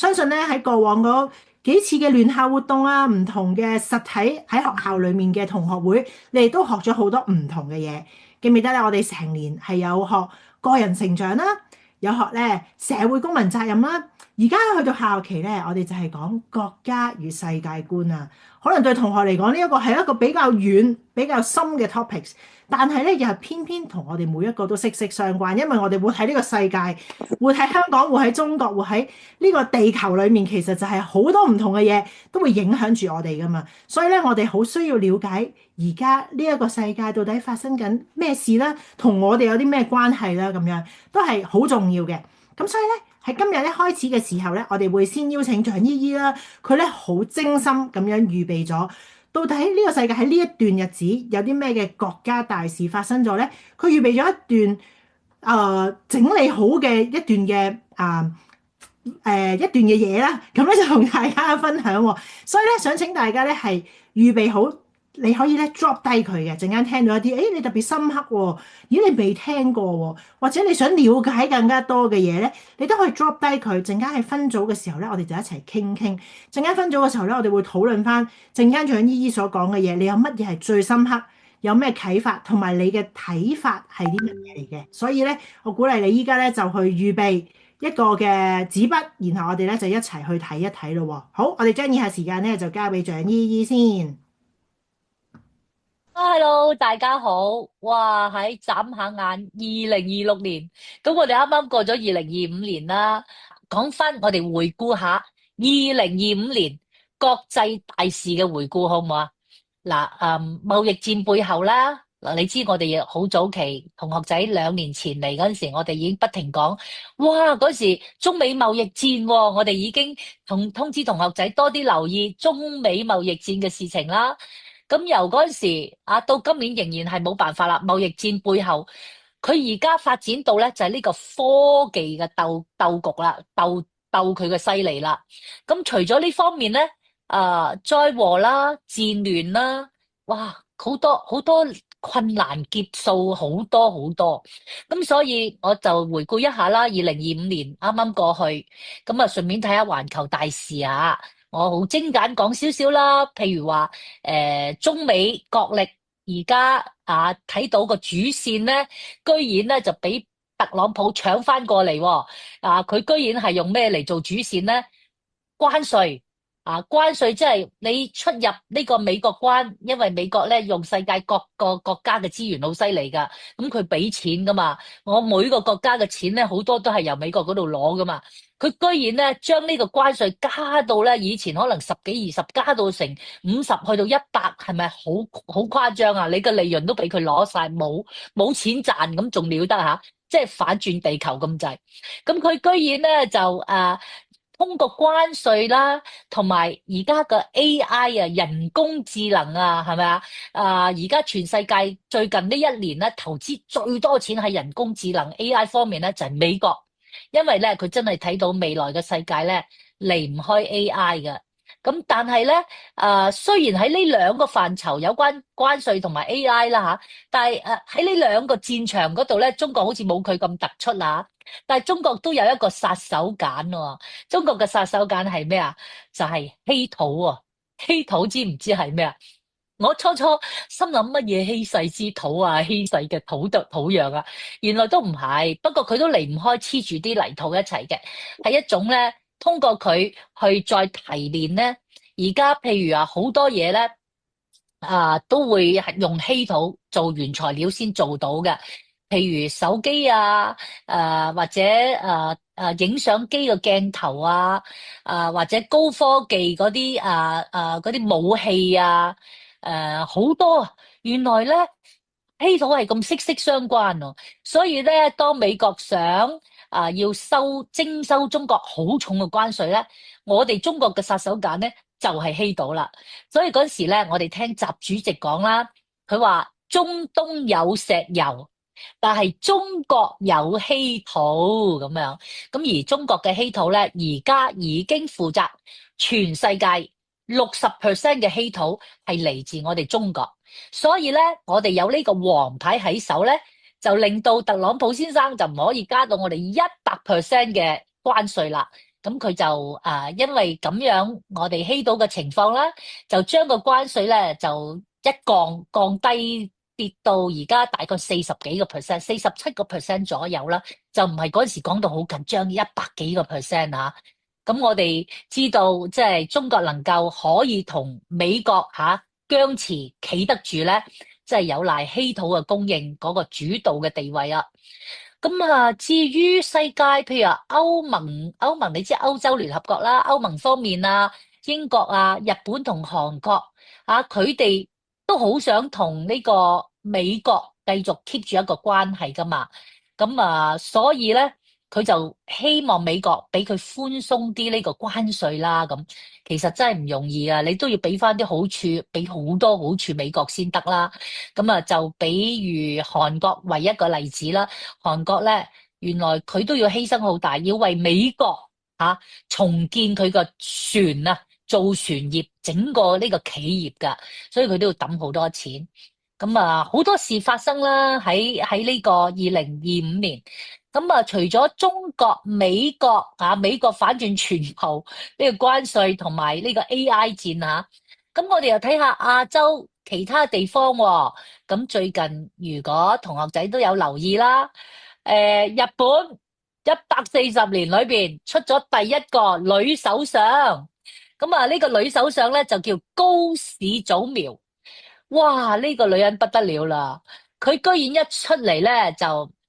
相信咧喺過往嗰幾次嘅聯校活動啊，唔同嘅實體喺學校裏面嘅同學會，你哋都學咗好多唔同嘅嘢。記唔記得咧？我哋成年係有學個人成長啦，有學咧社會公民責任啦。而家去到下學期咧，我哋就係講國家與世界觀啊。可能對同學嚟講，呢一個係一個比較遠、比較深嘅 topics，但係咧又係偏偏同我哋每一個都息息相關，因為我哋活喺呢個世界，活喺香港，活喺中國，活喺呢個地球裏面，其實就係好多唔同嘅嘢都會影響住我哋噶嘛。所以咧，我哋好需要了解而家呢一個世界到底發生緊咩事啦，同我哋有啲咩關係啦，咁樣都係好重要嘅。咁所以咧。喺今日咧開始嘅時候咧，我哋會先邀請蔣姨姨啦，佢咧好精心咁樣預備咗，到底呢個世界喺呢一段日子有啲咩嘅國家大事發生咗咧？佢預備咗一段整理好嘅一段嘅一段嘅嘢啦，咁咧就同大家分享喎。所以咧想請大家咧係預備好，你可以咧 drop 低佢嘅，陣間聽到一啲，誒你特別深刻喎，咦你未聽過喎，或者你想了解更加多嘅嘢咧，你都可以 drop 低佢。陣間喺分組嘅時候咧，我哋就一齊傾傾。陣間分組嘅時候咧，我哋會討論翻陣間蔣姨姨所講嘅嘢，你有乜嘢係最深刻，有咩啟發，同埋你嘅睇法係啲乜嘢嚟嘅。所以咧，我鼓勵你依家咧就去預備一個嘅紙筆，然後我哋咧就一齊去睇一睇咯喎。好，我哋將以下時間咧就交俾蔣姨姨先。Hello，大家好！哇，喺眨下眼，2026年，咁我哋啱啱過咗2025年啦。講翻我哋回顧下2025年國際大事嘅回顧，好唔好啊？嗱，貿易戰背後啦，嗱，你知我哋好早期同學仔2年前嚟嗰陣時，我哋已經不停講，哇，嗰時中美貿易戰喎，我哋已經通知同學仔多啲留意中美貿易戰嘅事情啦。咁由嗰陣時到今年仍然係冇辦法啦。貿易戰背後，佢而家發展到咧就係呢個科技嘅鬥局啦，鬥佢嘅犀利啦。咁除咗呢方面咧，災禍啦、戰亂啦，哇，好多好多困難劫數，好多好多。咁所以我就回顧一下啦，2025年啱啱過去，咁啊順便睇下環球大事啊。我好精簡講少少啦，譬如話中美角力而家睇到個主線咧，居然咧就俾特朗普搶翻過嚟喎。佢居然係用咩嚟做主線咧？關稅。關稅即係你出入呢個美國關，因為美國咧用世界各個國家嘅資源好犀利噶，咁佢俾錢噶嘛，我每個國家嘅錢咧好多都係由美國嗰度攞噶嘛，佢居然咧將呢個關稅加到咧以前可能十幾二十，加到成50去到100，係咪好誇張啊？你嘅利潤都俾佢攞晒，冇錢賺咁仲了得吓？即係反轉地球咁滯，咁佢居然咧就通過關稅啦，同埋而家嘅 AI 人工智能係咪啊？而家全世界最近呢1年咧，投資最多錢喺人工智能 AI 方面咧，就係美國，因為咧佢真係睇到未來嘅世界咧離唔開 AI 嘅。咁但係咧，雖然喺呢兩個範疇有關關稅同埋 AI 啦但係喺呢兩個戰場嗰度咧，中國好似冇佢咁突出啦。但係中國都有一個殺手鐧喎。中國嘅殺手鐧係咩啊？就係稀土喎。稀土知唔知係咩啊？我初初心諗乜嘢稀世之土啊，稀世嘅土壤啊，原來都唔係。不過佢都離唔開黐住啲泥土一齊嘅，係一種咧通過佢去再提煉咧。而家譬如好多嘢咧都會係用稀土做原材料先做到嘅。譬如手機或者影相機嘅鏡頭或者高科技嗰啲武器好多啊。原來咧稀土係咁息息相關喎。所以咧，當美國想要徵收中國好重嘅關稅咧，我哋中國嘅殺手鐧咧就係稀土啦。所以嗰時咧，我哋聽習主席講啦，佢話中東有石油，但係中國有稀土咁樣。咁而中國嘅稀土咧，而家已經負責全世界60% 嘅稀土係嚟自我哋中國。所以咧，我哋有呢個王牌喺手咧，就令到特朗普先生就唔可以加到我哋100% 嘅關稅啦。咁佢就因為咁樣我哋希島嘅情況啦，就將個關稅咧就降低跌到而家大概40幾個%，47%左右啦，就唔係嗰陣時講到好緊張100幾個%嚇。咁我哋知道即係中國能夠可以同美國僵持企得住咧，即係有賴稀土嘅供應嗰個主導嘅地位啊。咁至於世界，譬如話歐盟你知歐洲聯合國啦，歐盟方面啊，英國啊，日本同韓國佢哋都好想同呢個美國繼續 keep 住一個關係噶嘛。咁所以咧，佢就希望美國俾佢寬鬆啲呢個關稅啦。咁其實真係唔容易啊，你都要俾翻啲好處，俾好多好處美國先得啦。咁就比如韓國為一個例子啦。韓國咧，原來佢都要犧牲好大，要為美國重建佢個船造船業整個呢個企業噶，所以佢都要抌好多錢。咁好多事發生啦，喺呢個2025年。咁除咗中國、美國反轉全球呢個關稅同埋呢個 AI 戰咁我哋又睇下亞洲其他地方喎。咁最近如果同學仔都有留意啦，日本140年裏邊出咗第一個女首相。咁呢個女首相咧就叫高市早苗。哇！呢個女人不得了啦，佢居然一出嚟咧就，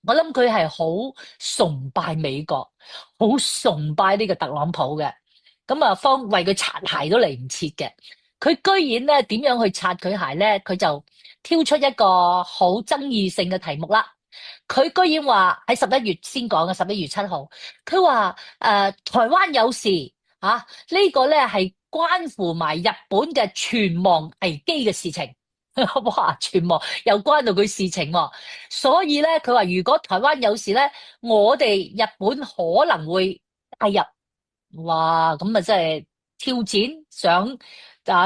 我諗佢係好崇拜美國，好崇拜呢個特朗普嘅。咁為佢擦鞋都嚟唔切嘅。佢居然咧點樣去擦佢鞋咧？佢就挑出一個好爭議性嘅題目啦。佢居然話喺11月先講嘅11月7號，佢話台灣有事呢個咧係關乎埋日本嘅存亡危機嘅事情。哇！存亡又關到佢事情喎，所以咧佢話如果台灣有事咧，我哋日本可能會介入。哇！咁真係挑戰，想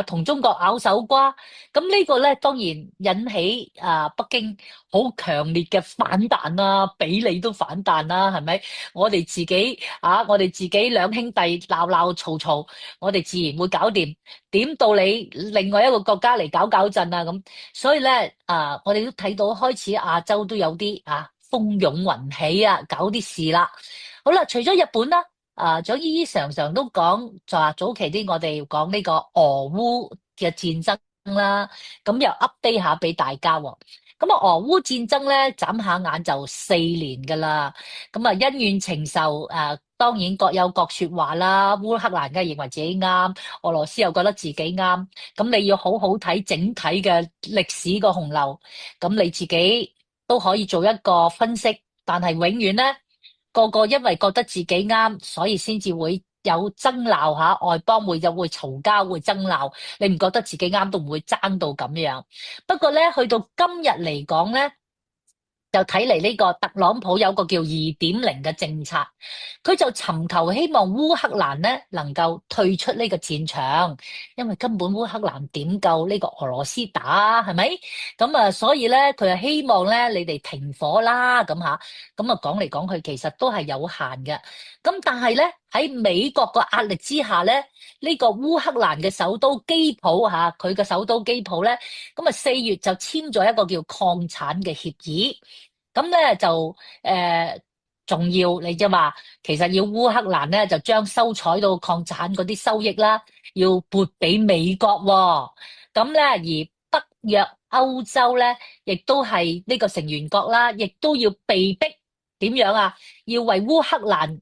同中國拗手瓜。咁呢個咧當然引起北京好強烈嘅反彈啦，俾你都反彈啦，係咪？我哋自己兩兄弟鬧鬧嘈嘈，我哋自然會搞掂。點到你另外一個國家嚟搞搞震咁？所以咧我哋都睇到開始亞洲都有啲風湧雲起搞啲事啦。好啦，除咗日本啦。蔣姨姨常常都講，就話早期啲我哋講呢個俄烏嘅戰爭啦，咁又 update 下俾大家喎。咁俄烏戰爭咧，眨下眼就4年噶啦。咁恩怨情仇當然各有各說話啦。烏克蘭梗係認為自己啱，俄羅斯又覺得自己啱。咁你要好好睇整體嘅歷史個洪流，咁你自己都可以做一個分析。但係永遠咧。個個因為覺得自己啱，所以先至會有爭鬧外邦會嘈交，會爭鬧。你唔覺得自己啱都唔會爭到咁樣。不過咧，去到今日嚟講咧，就睇嚟呢個特朗普有個叫2.0嘅政策，佢就尋求希望烏克蘭咧能夠退出呢個戰場，因為根本烏克蘭點夠呢個俄羅斯打係咪？咁所以咧佢係希望咧你哋停火啦咁講嚟講去其實都係有限嘅。咁但係咧喺美國個壓力之下咧，呢個烏克蘭嘅首都基輔佢嘅首都基輔咧，咁4月就簽咗一個叫礦產嘅協議。咁咧就仲要你啫嘛，其實要烏克蘭咧就將收採到礦產嗰啲收益啦，要撥俾美國喎。咁咧而北約歐洲咧，亦都係呢個成員國啦，亦都要被逼點樣要為烏克蘭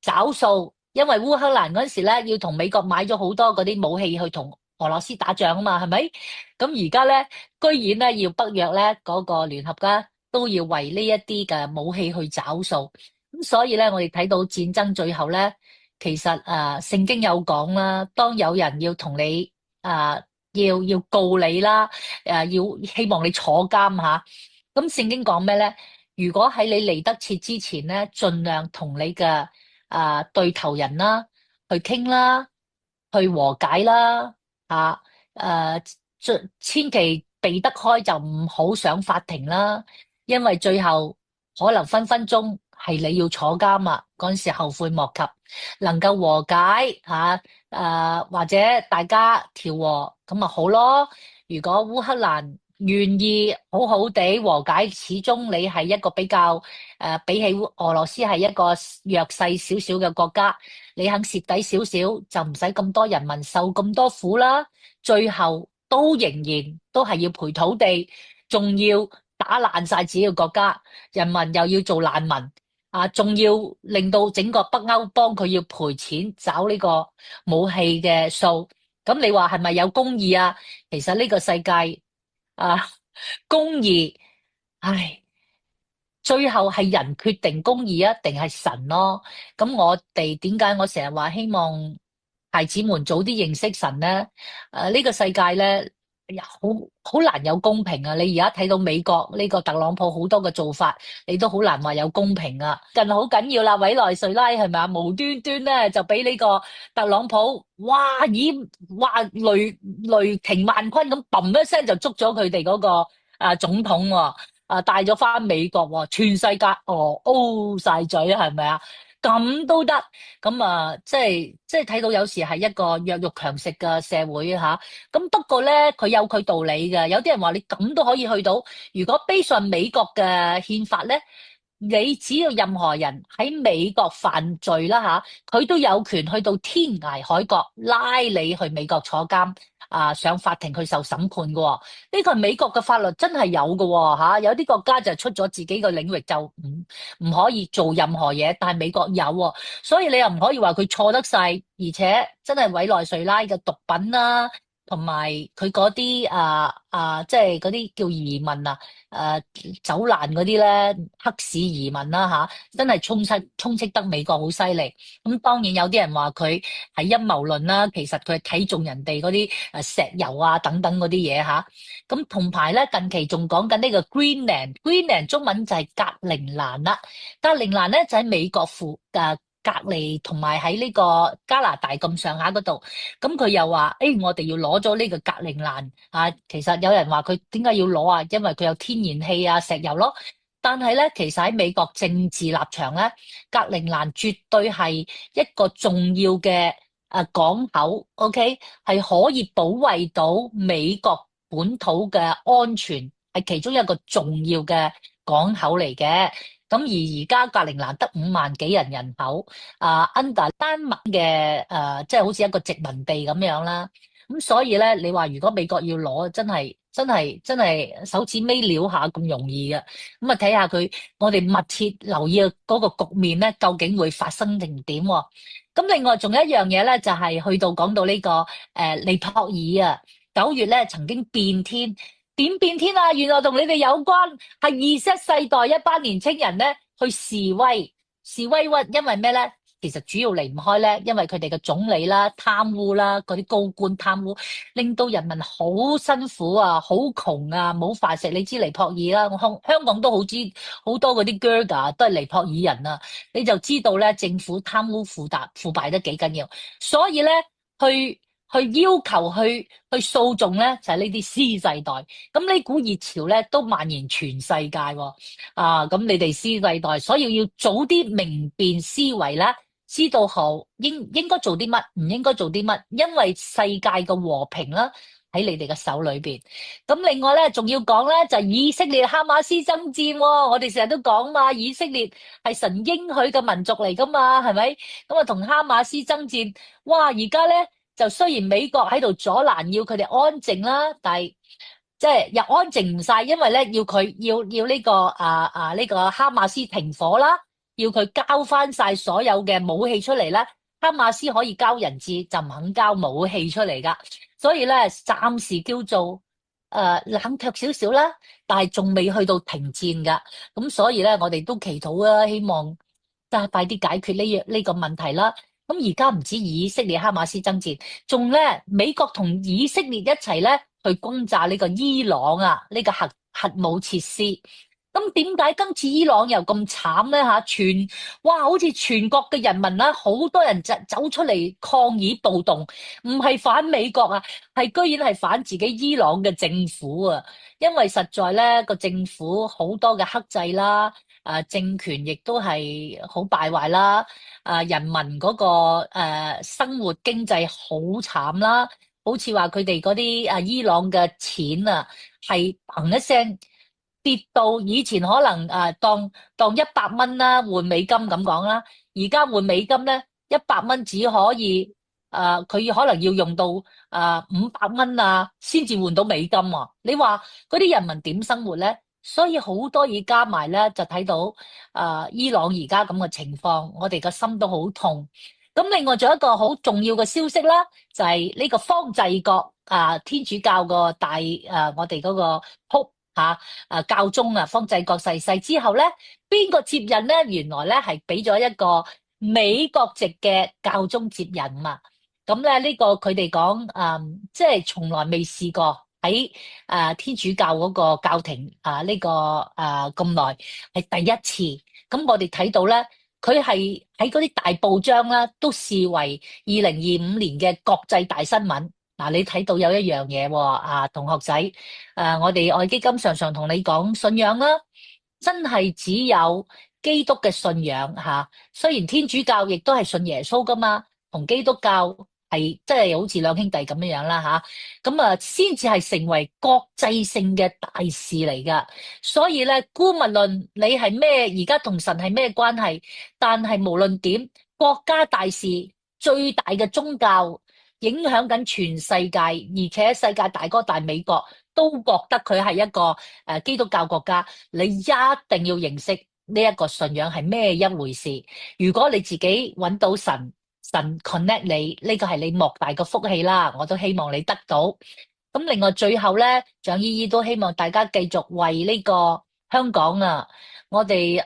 找數，因為烏克蘭嗰陣時咧要同美國買咗好多嗰啲武器去同俄羅斯打仗啊嘛，係咪？咁而家咧居然咧要北約咧嗰個聯合國都要為呢一啲嘅武器去找數。咁所以咧我哋睇到戰爭最後咧，其實聖經有講啦，當有人要同你要告你啦，要希望你坐監吓。咁聖經講咩咧？如果喺你嚟得切之前咧，盡量同你嘅對頭人啦去傾啦，去和解啦，千祈避得開就唔好上法庭啦，因為最後可能分分鐘係你要坐監啊，嗰陣時後悔莫及，能夠和解或者大家調和咁咪好咯。如果烏克蘭願意好好地和解，始終你係一個比較比起俄羅斯係一個弱勢少少嘅國家，你肯蝕底少少就唔使咁多人民受咁多苦啦。最後都仍然都係要賠土地，仲要打爛晒自己嘅國家，人民又要做難民仲要令到整個北歐幫佢要賠錢找呢個武器嘅數。咁你話係咪有公義啊？其實呢個世界啊，公義，唉，最後係人決定公義啊，定係神咯？咁我哋點解我成日話希望孩子們早啲認識神呢？呢個世界呢，好難有公平啊！你而家睇到美國呢個特朗普好多嘅做法，你都好難話有公平啊！近好緊要啦，委內瑞拉係咪啊？無端端咧就俾呢個特朗普，哇雷霆萬鈞咁，嘣一聲就捉咗佢哋嗰個總統喎。帶咗翻美國喎，全世界O 晒嘴係咪啊？咁都得，咁即係睇到有時係一個弱肉強食嘅社會吓。咁不過咧，佢有佢道理嘅。有啲人話你咁都可以去到，如果 base on美國嘅憲法咧，你只要任何人喺美國犯罪啦佢都有權去到天涯海角拉你去美國坐監上法庭去受審判嘅喎。呢個係美國嘅法律真係有嘅喎有啲國家就出咗自己嘅領域就唔可以做任何嘢，但係美國有喎，所以你又唔可以話佢錯得晒，而且真係委內瑞拉嘅毒品啦，同埋佢嗰啲即係嗰啲叫移民走難嗰啲咧，黑市移民啦真係充斥得美國好犀利。咁當然有啲人話佢係陰謀論啦，其實佢係睇中人哋嗰啲石油等等嗰啲嘢咁同埋咧，近期仲講緊呢個 Greenland 中文就係格陵蘭啦。格陵蘭咧就喺美國隔離，同埋喺呢個加拿大咁上下嗰度。咁佢又話：我哋要攞咗呢個格陵蘭其實有人話佢點解要攞啊？因為佢有天然氣石油咯。但係咧，其實喺美國政治立場咧，格陵蘭絕對係一個重要嘅港口，OK，係可以保衛到美國本土嘅安全，係其中一個重要嘅港口嚟嘅。咁而家格陵蘭得5萬幾人口，under 丹麥嘅即係好似一個殖民地咁樣啦。咁所以咧，你話如果美國要攞，真係手指尾撩下咁容易嘅。咁睇下佢，我哋密切留意嗰個局面咧，究竟會發生定點喎？咁另外仲有一樣嘢咧，就係去到講到呢個尼泊爾9月咧曾經變天。點變天啊？原來同你哋有關，係Z世代一班年青人咧去示威屈，因為咩咧？其實主要離唔開咧，因為佢哋嘅總理啦貪污啦，嗰啲高官貪污，令到人民好辛苦好窮冇飯食。你知尼泊爾啦，香港都好知好多嗰啲 Gurkha 都係尼泊爾人你就知道咧政府貪污腐敗得幾緊要，所以咧去要求去訴訟咧，就係呢啲 Z世代。咁呢股熱潮咧都蔓延全世界喎。咁你哋 Z世代，所以要早啲明辨思維啦，知道好應該做啲乜，唔應該做啲乜，因為世界嘅和平啦喺你哋嘅手裏邊。咁另外咧，仲要講咧就係以色列哈馬斯爭戰喎。我哋成日都講嘛，以色列係神應許嘅民族嚟噶嘛，係咪？咁同哈馬斯爭戰，哇！而家咧就雖然美國喺度阻攔，要佢哋安靜啦，但係即係又安靜唔晒，因為咧要佢要呢個呢個哈馬斯停火啦，要佢交翻晒所有嘅武器出嚟啦。哈馬斯可以交人質，就唔肯交武器出嚟噶，所以咧暫時叫做冷卻少少啦，但係仲未去到停戰噶。咁所以咧，我哋都祈禱啦，希望快啲解決呢個問題啦。咁而家唔止以色列哈馬斯爭戰，仲咧美國同以色列一齊咧去攻炸呢個伊朗呢個核武設施。咁點解今次伊朗又咁慘咧好似全國嘅人民好多人走出嚟抗議暴動，唔係反美國係居然係反自己伊朗嘅政府因為實在咧個政府好多嘅克制啦，政權亦都係好敗壞啦，人民嗰個生活經濟好慘啦，好似話佢哋嗰啲伊朗嘅錢啊，係砰一聲跌到以前可能當100蚊啦換美金咁講啦，而家換美金咧100蚊只可以佢可能要用到500蚊先至換到美金喎。你話嗰啲人民點生活咧？所以好多嘢加埋咧，就睇到伊朗而家咁嘅情況，我哋個心都好痛。咁另外仲有一個好重要嘅消息啦，就係呢個方濟各天主教個大我哋嗰個 Pope 教宗方濟各逝世之後咧，邊個接任咧？原來咧係俾咗一個美國籍嘅教宗接任嘛。咁咧呢個佢哋講即係從來未試過喺天主教嗰個教廷呢個咁耐係第一次。咁我哋睇到咧，佢係喺嗰啲大報章啦，都視為2025年嘅國際大新聞。嗱，你睇到有一樣嘢喎，同學仔，我哋愛基金常常同你講信仰啦，真係只有基督嘅信仰吓。雖然天主教亦都係信耶穌噶嘛，同基督教係即係好似兩兄弟咁樣樣啦吓。咁先至係成為國際性嘅大事嚟噶。所以咧，姑勿論你係咩，而家同神係咩關係，但係無論點，國家大事最大嘅宗教影響緊全世界，而且世界大哥大美國都覺得佢係一個基督教國家，你一定要認識呢一個信仰係咩一回事。如果你自己揾到神 connect 你，呢個係你莫大嘅福氣啦，我都希望你得到。咁另外最後咧，蔣姨姨都希望大家繼續為呢個香港我哋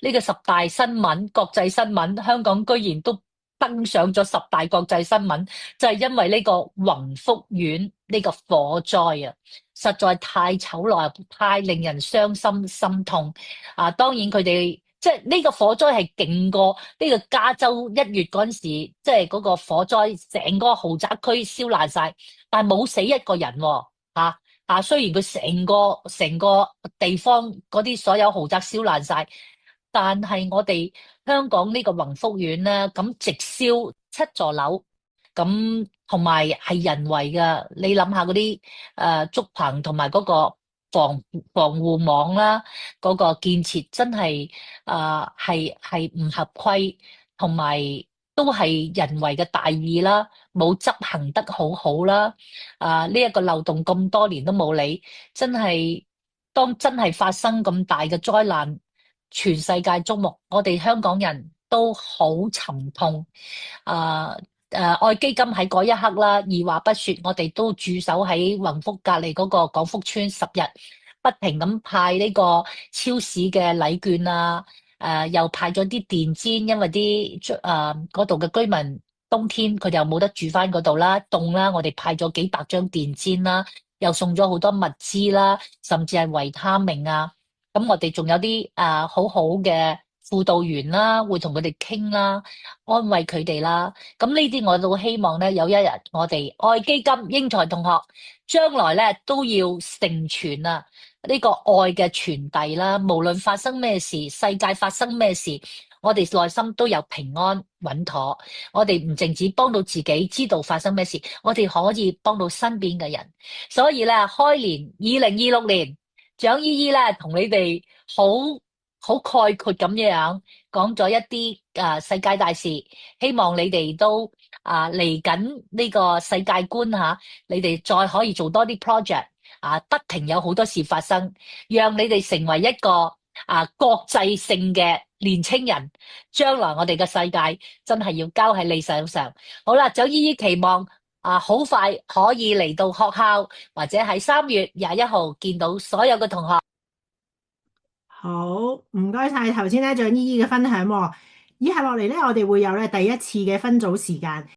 呢個十大新聞、國際新聞，香港居然都登上咗十大國際新聞，就係因為呢個宏福苑呢個火災實在太醜陋，太令人傷心心痛。當然佢哋即係呢個火災係勁過呢個加州1月嗰陣時，即係嗰個火災，成個豪宅區燒爛晒，但係冇死一個人喎。雖然佢成個地方嗰啲所有豪宅燒爛晒，但係我哋香港呢個宏福苑咧，咁直燒7座樓，咁同埋係人為嘅。你諗下嗰啲竹棚同埋嗰個防護網啦，嗰個建設真係係唔合規，同埋都係人為嘅大意啦，冇執行得好好啦。呢一個漏洞咁多年都冇理，真係當真係發生咁大嘅災難，全世界矚目，我哋香港人都好沉痛。愛基金喺嗰一刻啦，二話不說，我哋都駐守喺宏福隔離嗰個廣福村10日，不停咁派呢個超市嘅禮券又派咗啲電氈，因為啲嗰度嘅居民冬天佢哋又冇得住翻嗰度啦，凍啦，我哋派咗幾百張電氈啦，又送咗好多物資啦，甚至係維他命咁我哋仲有啲好好嘅輔導員啦，會同佢哋傾啦，安慰佢哋啦。咁呢啲我都希望咧，有一日我哋愛基金英才同學將來咧都要成全呢個愛嘅傳遞啦。無論發生咩事，世界發生咩事，我哋內心都有平安穩妥。我哋唔淨止幫到自己知道發生咩事，我哋可以幫到身邊嘅人。所以咧，開年2026年。蔣姨姨咧同你哋好概括咁樣講咗一啲世界大事，希望你哋都嚟緊呢個世界觀你哋再可以做多啲 project 不停有好多事發生，讓你哋成為一個國際性嘅年青人，將來我哋嘅世界真係要交喺你手上。好啦，蔣姨姨期望好快可以嚟到學校，或者喺3月21號見到所有嘅同學。好，唔該晒頭先咧，蔣姨姨嘅分享喎。以下落嚟咧，我哋會有咧第一次嘅分組時間。